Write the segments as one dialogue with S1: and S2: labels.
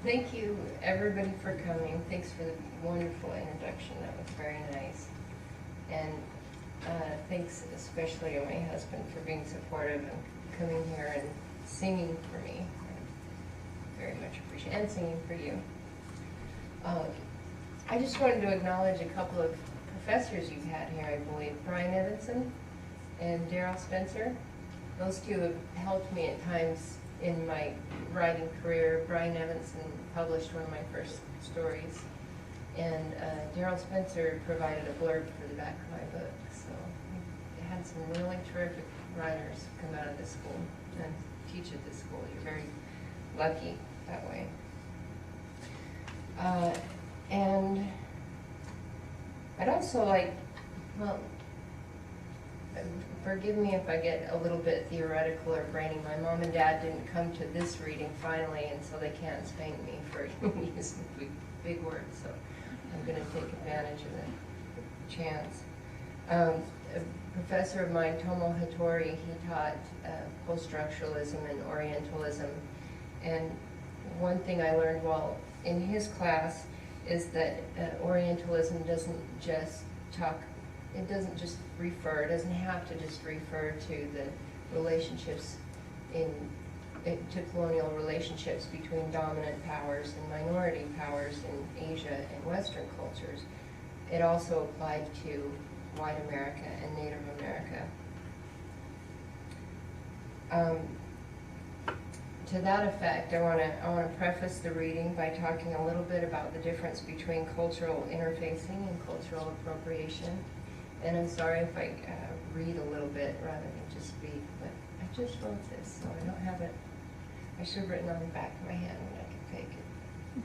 S1: Thank you, everybody, for coming. Thanks for the wonderful introduction. That was very nice. And thanks especially to my husband for being supportive and coming here and singing for me. I very much appreciate it. And singing for you. I just wanted to acknowledge a couple of professors you've had here, I believe. Brian Evanson and Daryl Spencer. Those two have helped me at times in my writing career. Brian Evanson published one of my first stories, and Daryl Spencer provided a blurb for the back of my book. So we had some really terrific writers come out of this school and teach at this school. You're very lucky that way. And I'd also like, well, forgive me if I get a little bit theoretical or brainy. My mom and dad didn't come to this reading finally, and so they can't spank me for using big words, so I'm going to take advantage of the chance. A professor of mine, Tomo Hattori, he taught post-structuralism and Orientalism, and one thing I learned while in his class is that Orientalism doesn't just it doesn't just refer, it doesn't have to just refer to the relationships to colonial relationships between dominant powers and minority powers in Asia and Western cultures. It also applied to white America and Native America. To that effect, I want to preface the reading by talking a little bit about the difference between cultural interfacing and cultural appropriation. And I'm sorry if I read a little bit rather than just speak, but I just wrote this, so I don't have it. I should have written on the back of my hand when I could fake it.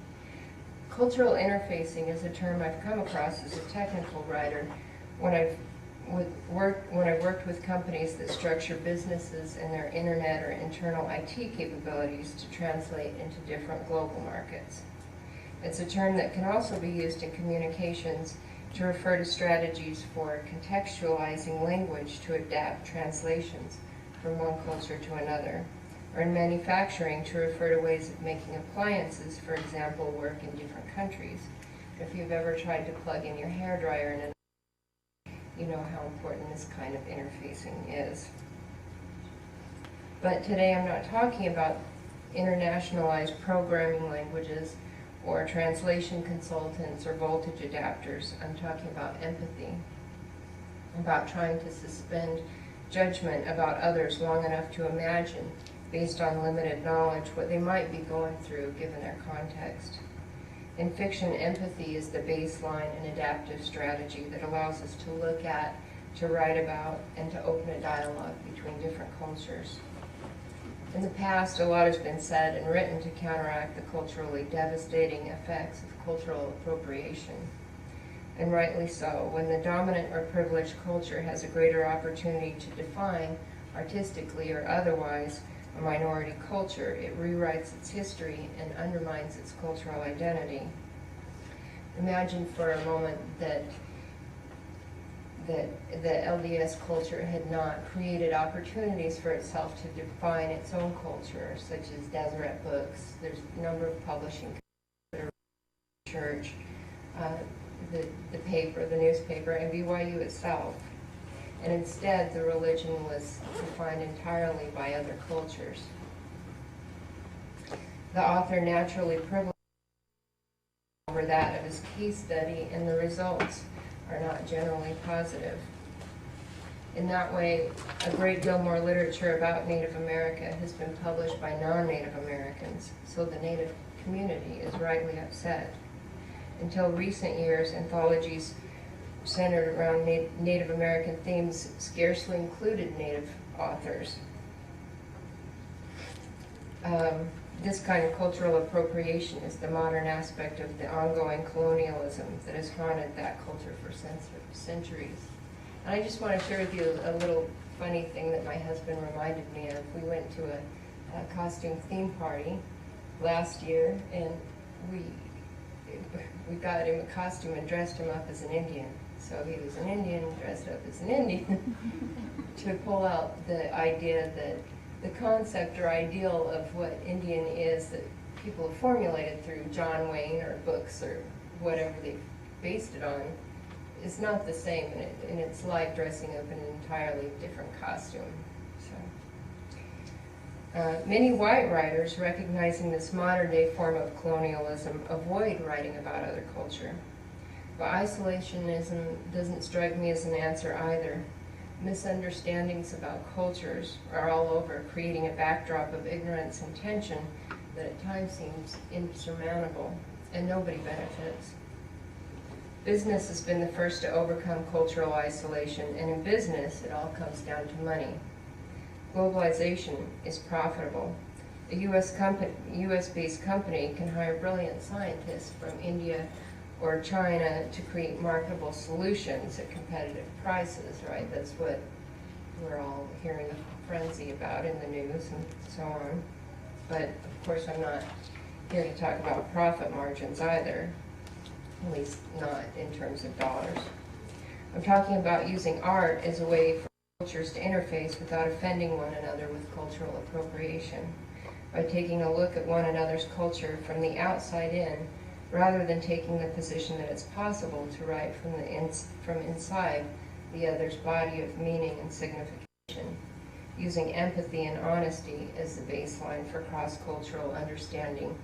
S1: Cultural interfacing is a term I've come across as a technical writer when I've worked with companies that structure businesses and their internet or internal IT capabilities to translate into different global markets. It's a term that can also be used in communications to refer to strategies for contextualizing language to adapt translations from one culture to another, or in manufacturing to refer to ways of making appliances, for example, work in different countries. If you've ever tried to plug in your hairdryer in you know how important this kind of interfacing is. But today I'm not talking about internationalized programming languages or translation consultants or voltage adapters. I'm talking about empathy, about trying to suspend judgment about others long enough to imagine, based on limited knowledge, what they might be going through given their context. In fiction, empathy is the baseline and adaptive strategy that allows us to look at, to write about, and to open a dialogue between different cultures. In the past, a lot has been said and written to counteract the culturally devastating effects of cultural appropriation. And rightly so. When the dominant or privileged culture has a greater opportunity to define, artistically or otherwise, a minority culture, it rewrites its history and undermines its cultural identity. Imagine for a moment that the LDS culture had not created opportunities for itself to define its own culture, such as Deseret Books. There's a number of publishing companies, church, the paper, the newspaper, and BYU itself. And instead, the religion was defined entirely by other cultures. The author naturally privileged over that of his case study, and the results are not generally positive. In that way, a great deal more literature about Native America has been published by non-Native Americans, so the Native community is rightly upset. Until recent years, anthologies centered around Native American themes scarcely included Native authors. This kind of cultural appropriation is the modern aspect of the ongoing colonialism that has haunted that culture for centuries. And I just want to share with you a little funny thing that my husband reminded me of. We went to a costume theme party last year, and we got him a costume and dressed him up as an Indian. So he was an Indian dressed up as an Indian to pull out the idea that the concept or ideal of what Indian is that people have formulated through John Wayne or books or whatever they've based it on is not the same, and it's like dressing up in an entirely different costume. So, many white writers, recognizing this modern-day form of colonialism, avoid writing about other culture. But isolationism doesn't strike me as an answer either. Misunderstandings about cultures are all over, creating a backdrop of ignorance and tension that at times seems insurmountable, and nobody benefits. Business has been the first to overcome cultural isolation, and in business, it all comes down to money. Globalization is profitable. A US-based company can hire brilliant scientists from India or China to create marketable solutions at competitive prices, right? That's what we're all hearing the frenzy about in the news and so on. But of course, I'm not here to talk about profit margins either, at least not in terms of dollars. I'm talking about using art as a way for cultures to interface without offending one another with cultural appropriation, by taking a look at one another's culture from the outside in, rather than taking the position that it's possible to write from inside the other's body of meaning and signification, using empathy and honesty as the baseline for cross-cultural understanding,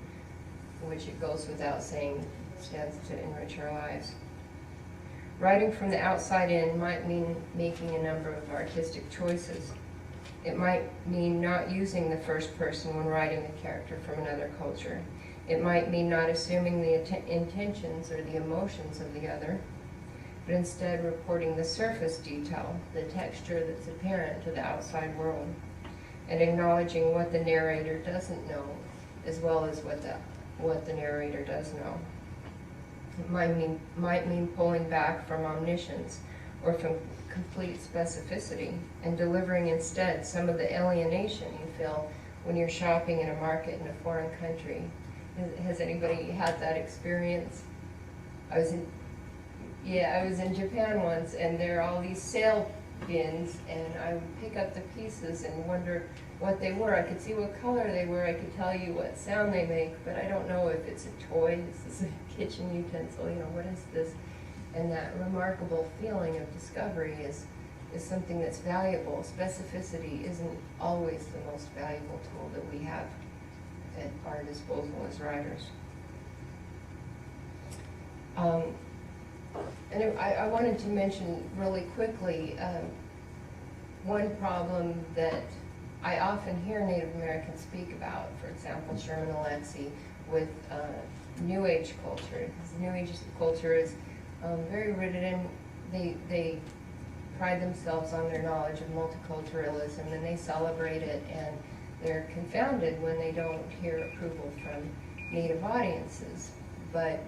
S1: which it goes without saying stands to enrich our lives. Writing from the outside in might mean making a number of artistic choices. It might mean not using the first person when writing a character from another culture. It might mean not assuming the intentions or the emotions of the other, but instead reporting the surface detail, the texture that's apparent to the outside world, and acknowledging what the narrator doesn't know, as well as what the narrator does know. It might mean pulling back from omniscience or from complete specificity and delivering instead some of the alienation you feel when you're shopping in a market in a foreign country. Has anybody had that experience? I was in Japan once, and there are all these sale bins, and I would pick up the pieces and wonder what they were. I could see what color they were, I could tell you what sound they make, but I don't know if it's a toy, this is a kitchen utensil, what is this? And that remarkable feeling of discovery is something that's valuable. Specificity isn't always the most valuable tool that we have at our disposal as writers. And I wanted to mention really quickly one problem that I often hear Native Americans speak about, for example, Sherman Alexie, with New Age culture. Because New Age culture is very rooted in, they pride themselves on their knowledge of multiculturalism, and they celebrate it, and they're confounded when they don't hear approval from Native audiences. But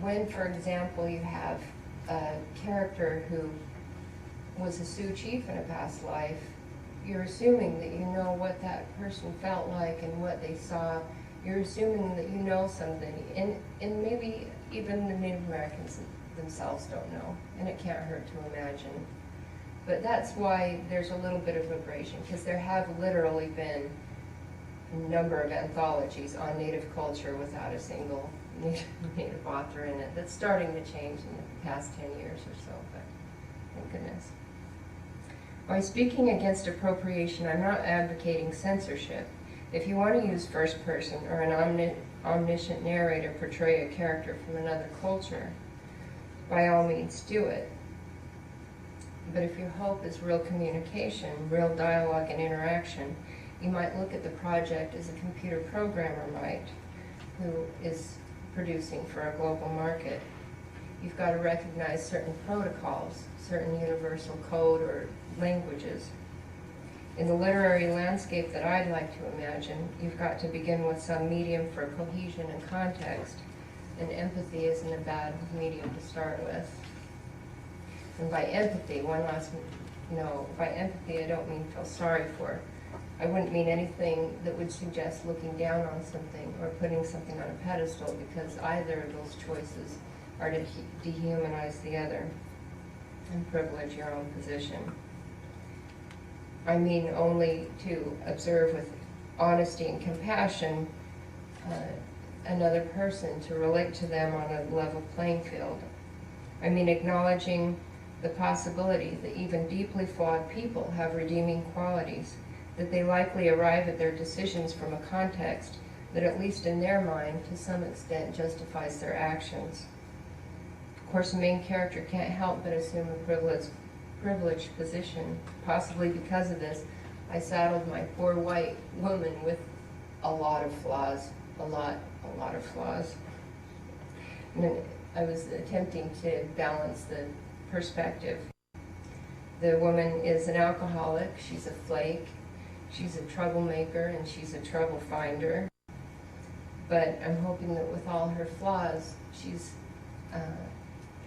S1: when, for example, you have a character who was a Sioux chief in a past life, you're assuming that you know what that person felt like and what they saw. You're assuming that you know something, and maybe even the Native Americans themselves don't know, and it can't hurt to imagine. But that's why there's a little bit of liberation, because there have literally been a number of anthologies on Native culture without a single Native author in it. That's starting to change in the past 10 years or so, but thank goodness. By speaking against appropriation, I'm not advocating censorship. If you want to use first person or an omniscient narrator portray a character from another culture, by all means do it. But if your hope is real communication, real dialogue and interaction, you might look at the project as a computer programmer might, who is producing for a global market. You've got to recognize certain protocols, certain universal code or languages. In the literary landscape that I'd like to imagine, you've got to begin with some medium for cohesion and context, and empathy isn't a bad medium to start with. And by empathy, by empathy I don't mean feel sorry for. I wouldn't mean anything that would suggest looking down on something or putting something on a pedestal, because either of those choices are to dehumanize the other and privilege your own position. I mean only to observe with honesty and compassion another person, to relate to them on a level playing field. I mean, acknowledging the possibility that even deeply flawed people have redeeming qualities, that they likely arrive at their decisions from a context that, at least in their mind, to some extent justifies their actions. Of course, the main character can't help but assume a privileged position. Possibly because of this, I saddled my poor white woman with a lot of flaws. A lot of flaws. And then I was attempting to balance the perspective. The woman is an alcoholic, she's a flake, she's a troublemaker, and she's a trouble finder. But I'm hoping that with all her flaws,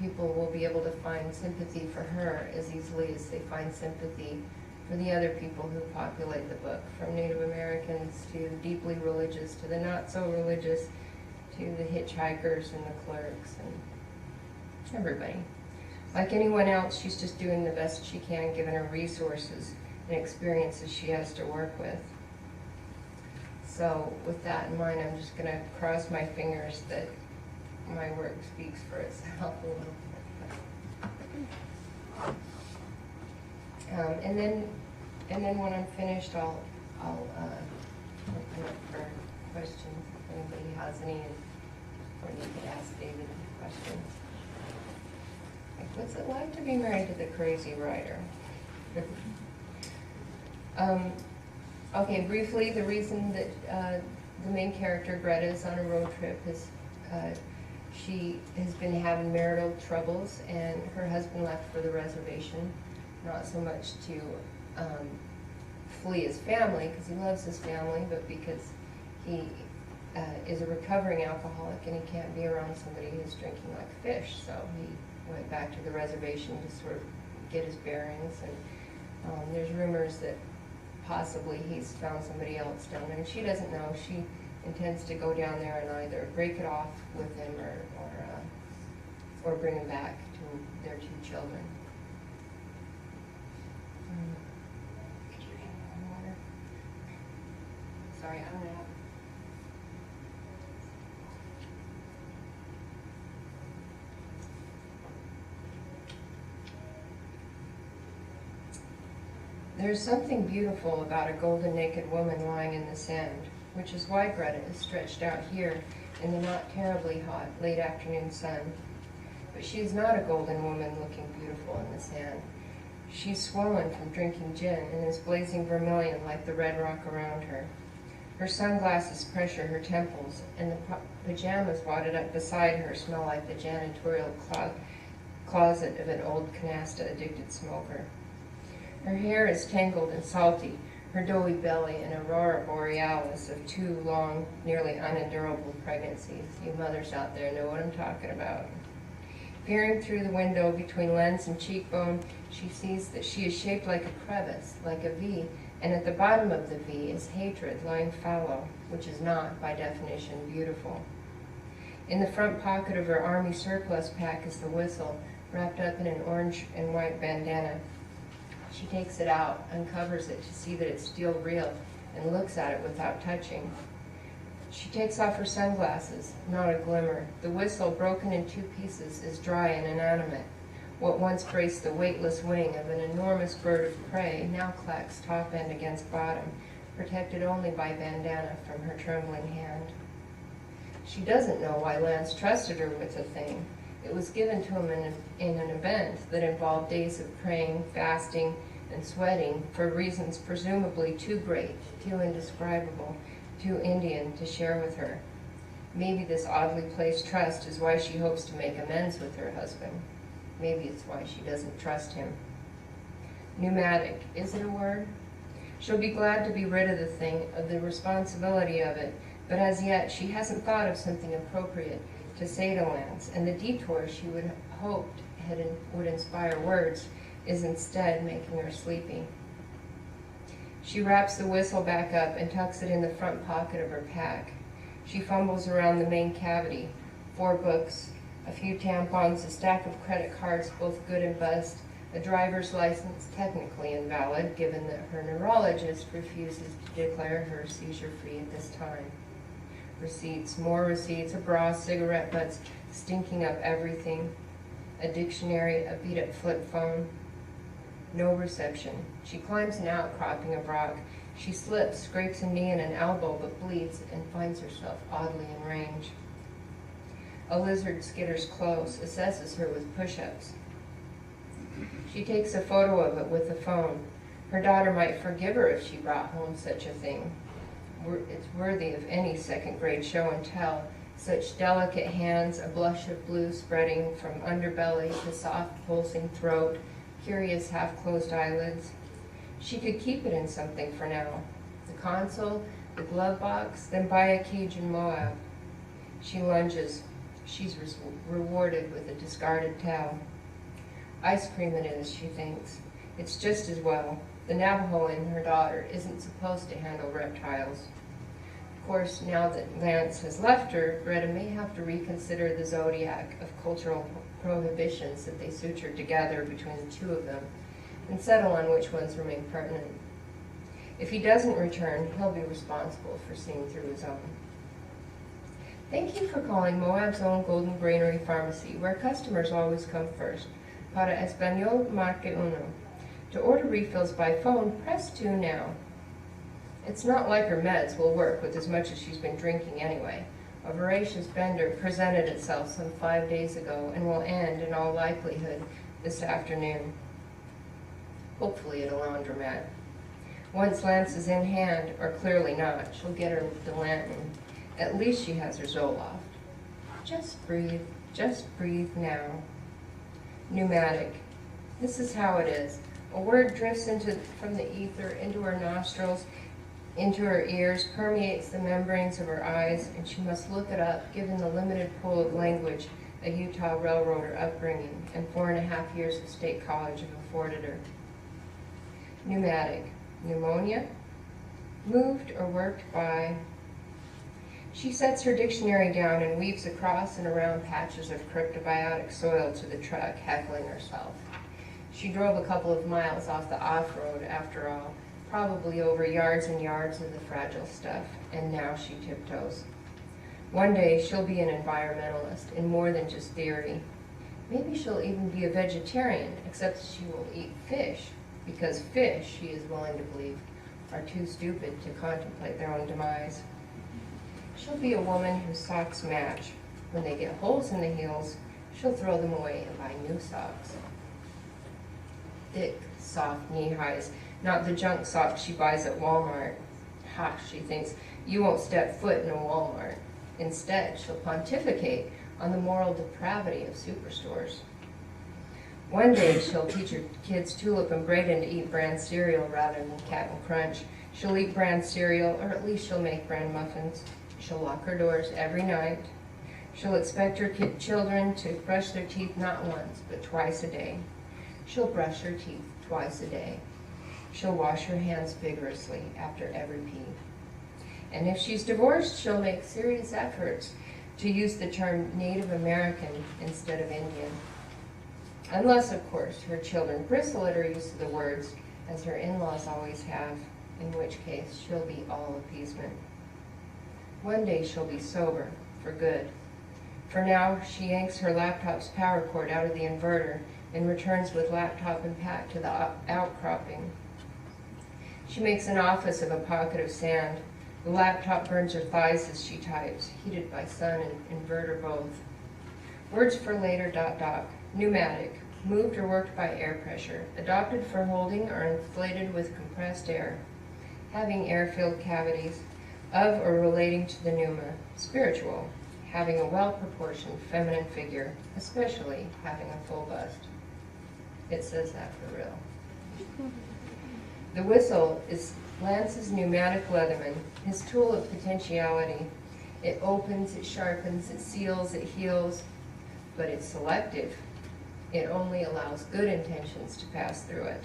S1: people will be able to find sympathy for her as easily as they find sympathy for the other people who populate the book, from Native Americans to the deeply religious to the not so religious to the hitchhikers and the clerks and everybody. Like anyone else, she's just doing the best she can given her resources and experiences she has to work with. So with that in mind, I'm just going to cross my fingers that my work speaks for itself a little bit. And then when I'm finished, I'll open up for questions if anybody has any, or you could ask David questions. Like, what's it like to be married to the crazy writer? Okay, briefly, the reason that the main character, Greta, is on a road trip is she has been having marital troubles, and her husband left for the reservation, not so much to flee his family, because he loves his family, but because he is a recovering alcoholic and he can't be around somebody who's drinking like fish. So he went back to the reservation to sort of get his bearings, and there's rumors that possibly he's found somebody else down there, and she doesn't know. She intends to go down there and either break it off with him or bring him back to their 2 children. Could you hand me more water? Sorry, I'm gonna have. There's something beautiful about a golden naked woman lying in the sand, which is why Greta is stretched out here in the not terribly hot late afternoon sun. But she is not a golden woman looking beautiful in the sand. She's swollen from drinking gin and is blazing vermilion like the red rock around her. Her sunglasses pressure her temples, and the pajamas wadded up beside her smell like the janitorial closet of an old canasta-addicted smoker. Her hair is tangled and salty, her doughy belly an aurora borealis of 2 long, nearly unendurable pregnancies. You mothers out there know what I'm talking about. Peering through the window between lens and cheekbone, she sees that she is shaped like a crevice, like a V, and at the bottom of the V is hatred lying fallow, which is not, by definition, beautiful. In the front pocket of her army surplus pack is the whistle, wrapped up in an orange and white bandana. She takes it out, uncovers it to see that it's still real, and looks at it without touching. She takes off her sunglasses, not a glimmer. The whistle, broken in 2 pieces, is dry and inanimate. What once braced the weightless wing of an enormous bird of prey now clacks top end against bottom, protected only by bandana from her trembling hand. She doesn't know why Lance trusted her with the thing. It was given to him in an event that involved days of praying, fasting, and sweating for reasons presumably too great, too indescribable, too Indian to share with her. Maybe this oddly placed trust is why she hopes to make amends with her husband. Maybe it's why she doesn't trust him. Pneumatic, is it a word? She'll be glad to be rid of the thing, of the responsibility of it, but as yet she hasn't thought of something appropriate to say to Lance, and the detour she would have hoped would inspire words is instead making her sleepy. She wraps the whistle back up and tucks it in the front pocket of her pack. She fumbles around the main cavity. 4 books, a few tampons, a stack of credit cards, both good and bust, a driver's license technically invalid, given that her neurologist refuses to declare her seizure-free at this time. Receipts, more receipts, a bra, cigarette butts, stinking up everything. A dictionary, a beat-up flip phone. No reception. She climbs an outcropping of rock. She slips, scrapes a knee and an elbow, but bleeds and finds herself oddly in range. A lizard skitters close, assesses her with push-ups. She takes a photo of it with the phone. Her daughter might forgive her if she brought home such a thing. It's worthy of any second-grade show and tell. Such delicate hands, a blush of blue spreading from underbelly to soft pulsing throat, curious half-closed eyelids. She could keep it in something for now. The console, the glove box, then buy a cage in Moab. She lunges. She's rewarded with a discarded towel. Ice cream it is, she thinks. It's just as well. The Navajo in her daughter isn't supposed to handle reptiles. Of course, now that Lance has left her, Greta may have to reconsider the zodiac of cultural prohibitions that they sutured together between the two of them and settle on which ones remain pertinent. If he doesn't return, he'll be responsible for seeing through his own. Thank you for calling Moab's own Golden Granary Pharmacy, where customers always come first. Para Español, marque uno. To order refills by phone, press 2 now. It's not like her meds will work with as much as she's been drinking anyway. A voracious bender presented itself some 5 days ago and will end, in all likelihood, this afternoon. Hopefully at a laundromat. Once Lance is in hand, or clearly not, she'll get her Delanton. At least she has her Zoloft. Just breathe now. Pneumatic. This is how it is. A word drifts from the ether into her nostrils, into her ears, permeates the membranes of her eyes, and she must look it up, given the limited pool of language a Utah railroader upbringing and 4.5 years of state college have afforded her. Pneumatic. Pneumonia? Moved or worked by. She sets her dictionary down and weaves across and around patches of cryptobiotic soil to the truck, heckling herself. She drove a couple of miles off the off-road, after all, probably over yards and yards of the fragile stuff, and now she tiptoes. One day she'll be an environmentalist in more than just theory. Maybe she'll even be a vegetarian, except she will eat fish, because fish, she is willing to believe, are too stupid to contemplate their own demise. She'll be a woman whose socks match. When they get holes in the heels, she'll throw them away and buy new socks. Thick, soft knee-highs, not the junk socks she buys at Walmart. Ha, she thinks, you won't step foot in a Walmart. Instead, she'll pontificate on the moral depravity of superstores. One day, she'll teach her kids Tulip and Braden to eat bran cereal rather than Cap'n Crunch. She'll eat bran cereal, or at least she'll make bran muffins. She'll lock her doors every night. She'll expect her children to brush their teeth not once, but twice a day. She'll brush her teeth twice a day. She'll wash her hands vigorously after every pee. And if she's divorced, she'll make serious efforts to use the term Native American instead of Indian. Unless, of course, her children bristle at her use of the words, as her in-laws always have, in which case she'll be all appeasement. One day she'll be sober, for good. For now, she yanks her laptop's power cord out of the inverter and returns with laptop and pack to the outcropping. She makes an office of a pocket of sand. The laptop burns her thighs as she types, heated by sun and inverter both. Words for later, ... Pneumatic, moved or worked by air pressure, adopted for holding or inflated with compressed air, having air-filled cavities, of or relating to the pneuma, spiritual, having a well-proportioned feminine figure, especially having a full bust. It says that for real. The whistle is Lance's pneumatic Leatherman, his tool of potentiality. It opens, it sharpens, it seals, it heals, but it's selective. It only allows good intentions to pass through it.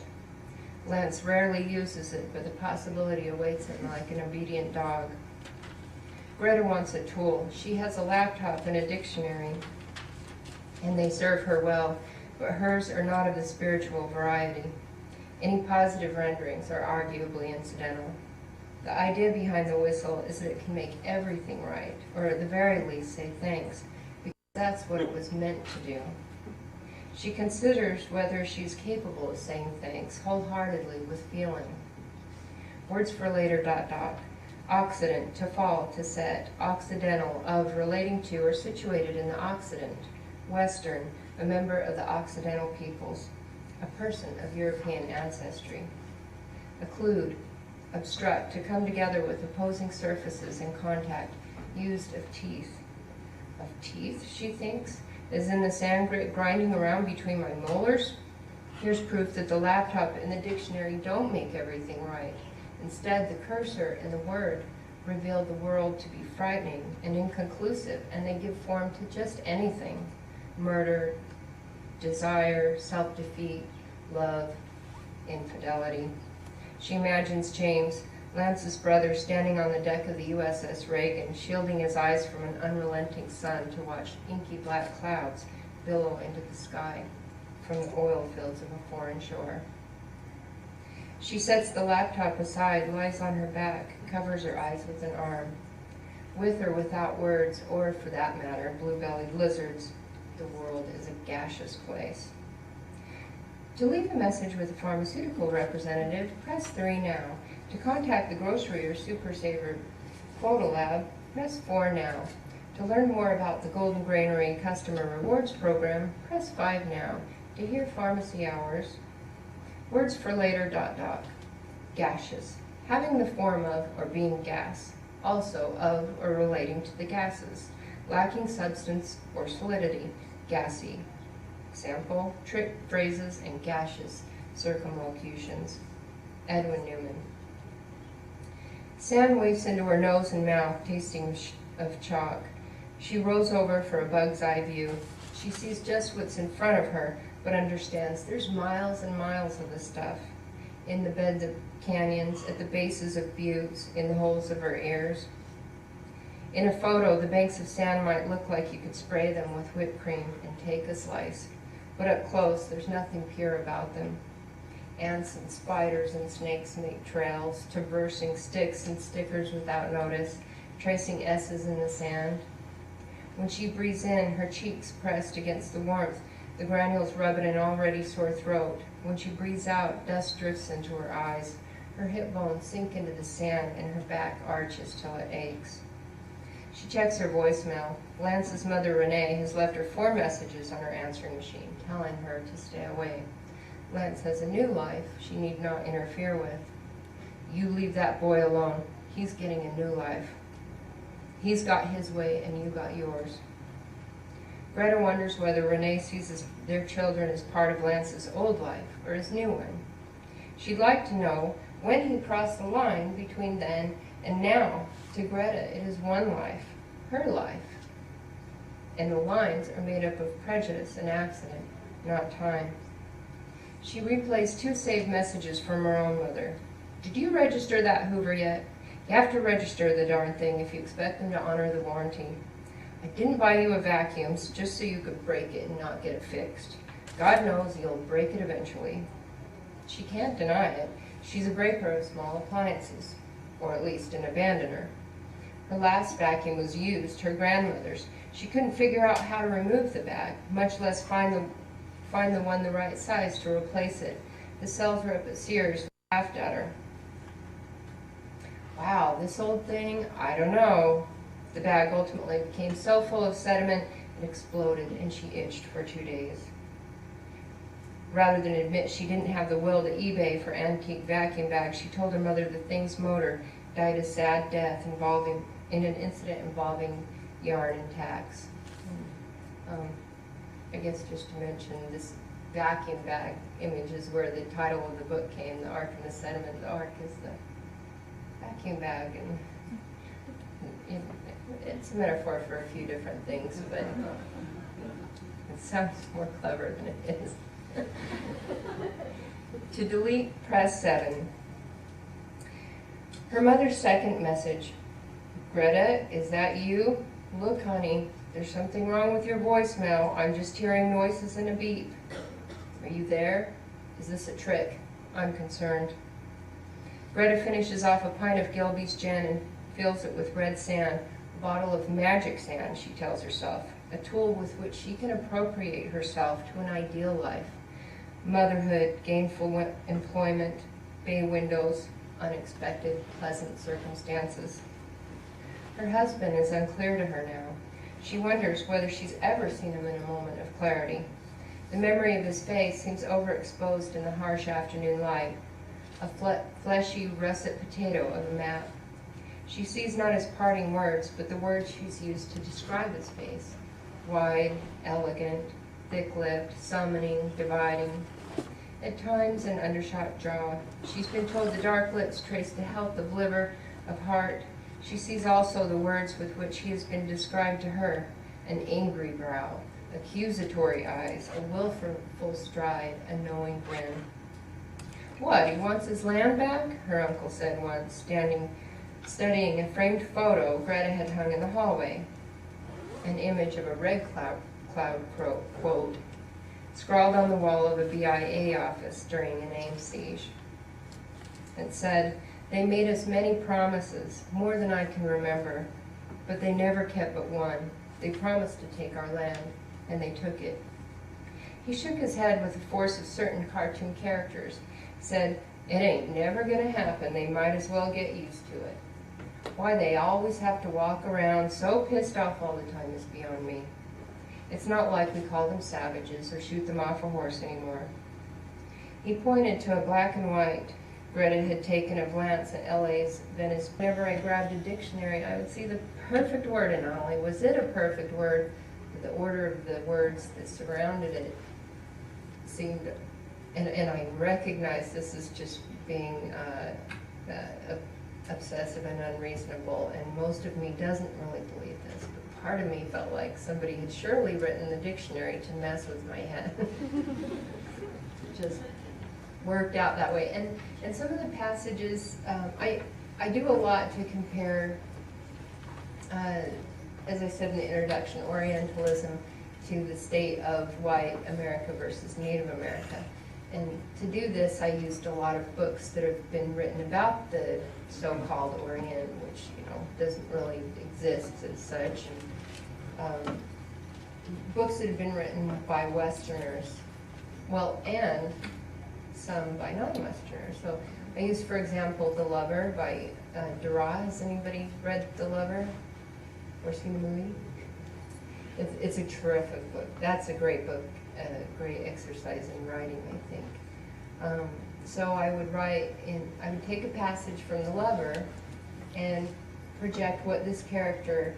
S1: Lance rarely uses it, but the possibility awaits him like an obedient dog. Greta wants a tool. She has a laptop and a dictionary, and they serve her well, but hers are not of the spiritual variety. Any positive renderings are arguably incidental. The idea behind the whistle is that it can make everything right, or at the very least say thanks, because that's what it was meant to do. She considers whether she's capable of saying thanks wholeheartedly with feeling. Words for later ... Occident, to fall, to set. Occidental, of, relating to, or situated in the Occident. Western, a member of the Occidental peoples. A person of European ancestry. Occlude, obstruct, to come together with opposing surfaces in contact, used of teeth. Of teeth, she thinks, as in the sand grit grinding around between my molars? Here's proof that the laptop and the dictionary don't make everything right. Instead, the cursor and the word reveal the world to be frightening and inconclusive, and they give form to just anything. Murder, desire, self-defeat, love, infidelity. She imagines James, Lance's brother, standing on the deck of the USS Reagan, shielding his eyes from an unrelenting sun to watch inky black clouds billow into the sky from the oil fields of a foreign shore. She sets the laptop aside, lies on her back, covers her eyes with an arm. With or without words, or for that matter, blue-bellied lizards, the world is a gaseous place. To leave a message with a pharmaceutical representative, press 3 now. To contact the grocery or Super Saver photo lab, press 4 now. To learn more about the Golden Granary Customer Rewards Program, press 5 now. To hear pharmacy hours, words for later ... Gaseous, having the form of or being gas, also of or relating to the gases, lacking substance or solidity, gassy. Example, trick phrases and gaseous circumlocutions. Edwin Newman. Sand wafts into her nose and mouth, tasting of chalk. She rolls over for a bug's eye view. She sees just what's in front of her, but understands there's miles and miles of the stuff. In the beds of canyons, at the bases of buttes, in the holes of her ears. In a photo, the banks of sand might look like you could spray them with whipped cream and take a slice. But up close, there's nothing pure about them. Ants and spiders and snakes make trails, traversing sticks and stickers without notice, tracing S's in the sand. When she breathes in, her cheeks pressed against the warmth, the granules rub at an already sore throat. When she breathes out, dust drifts into her eyes. Her hip bones sink into the sand and her back arches till it aches. She checks her voicemail. Lance's mother, Renee, has left her 4 messages on her answering machine, telling her to stay away. Lance has a new life she need not interfere with. You leave that boy alone. He's getting a new life. He's got his way and you got yours. Greta wonders whether Renee sees their children as part of Lance's old life or his new one. She'd like to know when he crossed the line between then and now. To Greta, it is one life, her life. And the lines are made up of prejudice and accident, not time. She replays 2 saved messages from her own mother. Did you register that Hoover yet? You have to register the darn thing if you expect them to honor the warranty. I didn't buy you a vacuum just so you could break it and not get it fixed. God knows you'll break it eventually. She can't deny it. She's a breaker of small appliances, or at least an abandoner. Her last vacuum was used, her grandmother's. She couldn't figure out how to remove the bag, much less find the one the right size to replace it. The sales rep at Sears laughed at her. Wow, this old thing, I don't know. The bag ultimately became so full of sediment it exploded, and she itched for 2 days. Rather than admit she didn't have the will to eBay for antique vacuum bags, she told her mother the thing's motor died a sad death in an incident involving yarn and tacks. I guess just to mention, this vacuum bag image is where the title of the book came, The Ark and the Sediment. The Ark is the vacuum bag, and it's a metaphor for a few different things, but it sounds more clever than it is. To delete, press 7. Her mother's second message. Greta, is that you? Look, honey, there's something wrong with your voicemail. I'm just hearing noises and a beep. Are you there? Is this a trick? I'm concerned. Greta finishes off a pint of Gilby's gin and fills it with red sand, a bottle of magic sand, she tells herself, a tool with which she can appropriate herself to an ideal life. Motherhood, gainful employment, bay windows, unexpected, pleasant circumstances. Her husband is unclear to her now. She wonders whether she's ever seen him in a moment of clarity. The memory of his face seems overexposed in the harsh afternoon light, a fleshy russet potato of a map. She sees not his parting words, but the words she's used to describe his face. Wide, elegant, thick-lipped, summoning, dividing. At times, an undershot jaw. She's been told the dark lips trace the health of liver, of heart. She sees also the words with which he has been described to her, an angry brow, accusatory eyes, a willful stride, a knowing grin. What, he wants his land back? Her uncle said once, studying a framed photo Greta had hung in the hallway. An image of a red cloud quote, scrawled on the wall of a BIA office during a name siege. It said, "They made us many promises, more than I can remember, but they never kept but one. They promised to take our land, and they took it." He shook his head with the force of certain cartoon characters, said, "It ain't never gonna happen, they might as well get used to it. Why they always have to walk around so pissed off all the time is beyond me. It's not like we call them savages or shoot them off a horse anymore." He pointed to a black and white Greta had taken a glance at LA's Venice. Whenever I grabbed a dictionary, I would see the perfect word, and not only was it a perfect word, but the order of the words that surrounded it seemed, and I recognize this as just being obsessive and unreasonable, and most of me doesn't really believe this, but part of me felt like somebody had surely written the dictionary to mess with my head. Just worked out that way. And some of the passages, I do a lot to compare, as I said in the introduction, Orientalism to the state of white America versus Native America. And to do this, I used a lot of books that have been written about the so-called Orient, which, doesn't really exist as such. And books that have been written by Westerners, well, and some by non-Westerners. So I used, for example, The Lover by Dura. Has anybody read The Lover or seen the movie? It's a terrific book. That's a great book, a great exercise in writing, I think. So I would I would take a passage from The Lover and project what this character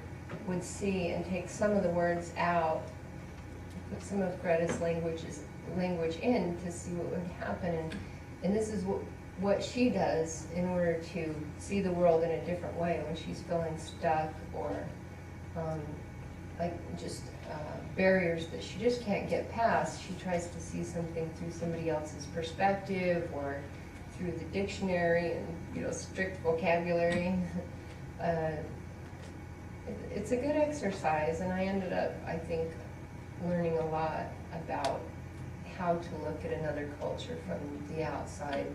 S1: would see and take some of the words out, put some of Greta's language in to see what would happen. And this is what she does in order to see the world in a different way when she's feeling stuck or barriers that she just can't get past. She tries to see something through somebody else's perspective or through the dictionary and strict vocabulary. It's a good exercise, and I ended up, I think, learning a lot about how to look at another culture from the outside.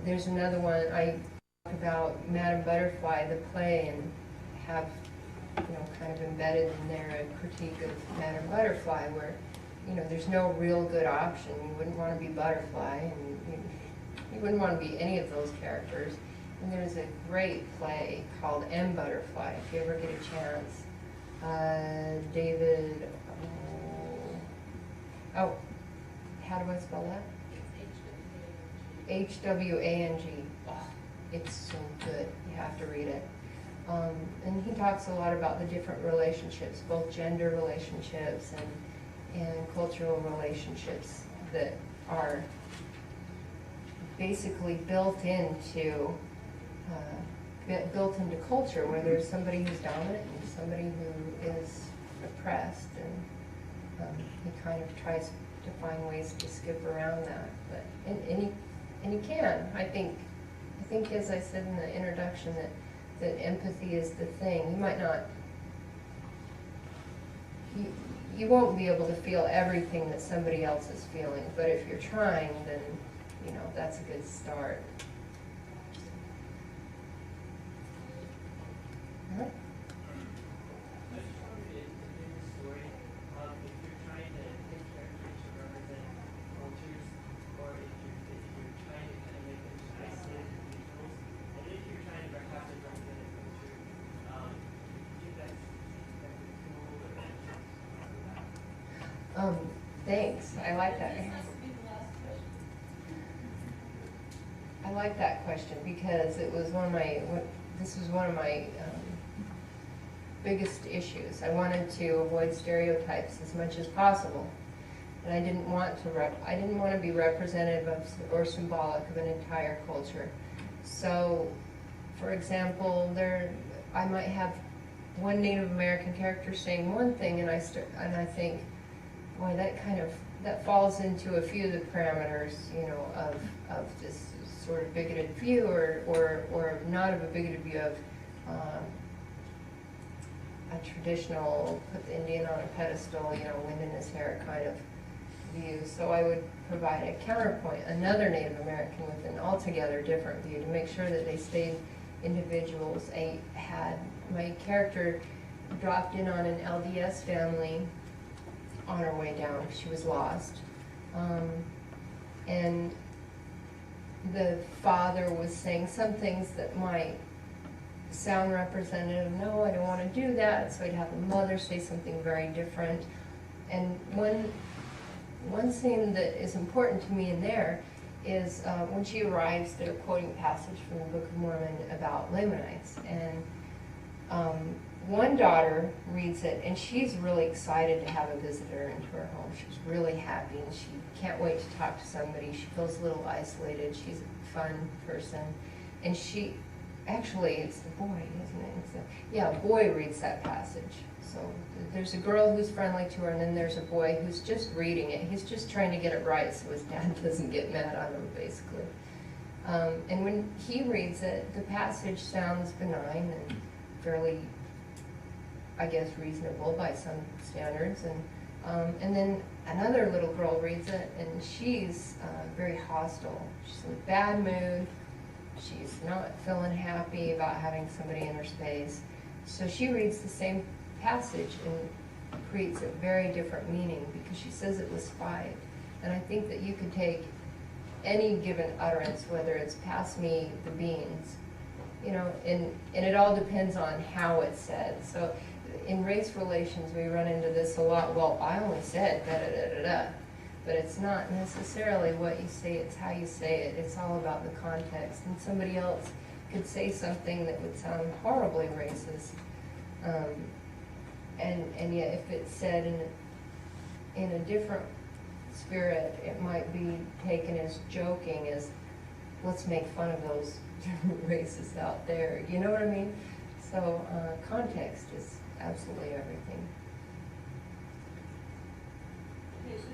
S1: There's another one, I talk about Madame Butterfly, the play, and have kind of embedded in there a critique of Madame Butterfly, where there's no real good option. You wouldn't want to be Butterfly, and you wouldn't want to be any of those characters. And there's a great play called M. Butterfly, if you ever get a chance. David, how do I spell that? H-W-A-N-G. Oh, it's so good. You have to read it. And he talks a lot about the different relationships, both gender relationships and cultural relationships that are basically built into culture, where there's somebody who's dominant and somebody who is oppressed, and he kind of tries to find ways to skip around that. But and he can. I think as I said in the introduction that empathy is the thing. You might not. You won't be able to feel everything that somebody else is feeling, but if you're trying, then that's a good start. Thanks. I like that. I like that question because it was this was one of my biggest issues. I wanted to avoid stereotypes as much as possible, and I didn't want to be representative of or symbolic of an entire culture. So, for example, I might have one Native American character saying one thing, and I think, boy, that falls into a few of the parameters, you know, of this sort of bigoted view, or not of a bigoted view of a traditional put the Indian on a pedestal, you know, wind in his hair kind of view. So I would provide a counterpoint, another Native American with an altogether different view to make sure that they stayed individuals. I had my character dropped in on an LDS family on her way down. She was lost. And the father was saying some things that might sound representative. No, I don't want to do that. So I'd have the mother say something very different. And one scene that is important to me in there is when she arrives, they're quoting a passage from the Book of Mormon about Lamanites. And one daughter reads it, and she's really excited to have a visitor into her home. She's really happy, and she can't wait to talk to somebody. She feels a little isolated. She's a fun person. And actually, it's the boy, isn't it? Yeah, a boy reads that passage. So there's a girl who's friendly to her, and then there's a boy who's just reading it. He's just trying to get it right so his dad doesn't get mad on him, basically. And when he reads it, the passage sounds benign and fairly, I guess, reasonable by some standards. And then another little girl reads it, and she's very hostile. She's in a bad mood. She's not feeling happy about having somebody in her space. So she reads the same passage and creates a very different meaning because she says it was spied. And I think that you could take any given utterance, whether it's pass me the beans, you know, and it all depends on how it's said. So in race relations, we run into this a lot. Well, I only said da-da-da-da-da. But it's not necessarily what you say, it's how you say it. It's all about the context. And somebody else could say something that would sound horribly racist. And yet if it's said in a different spirit, it might be taken as joking, as let's make fun of those racists out there. You know what I mean? So context is absolutely everything.
S2: Is it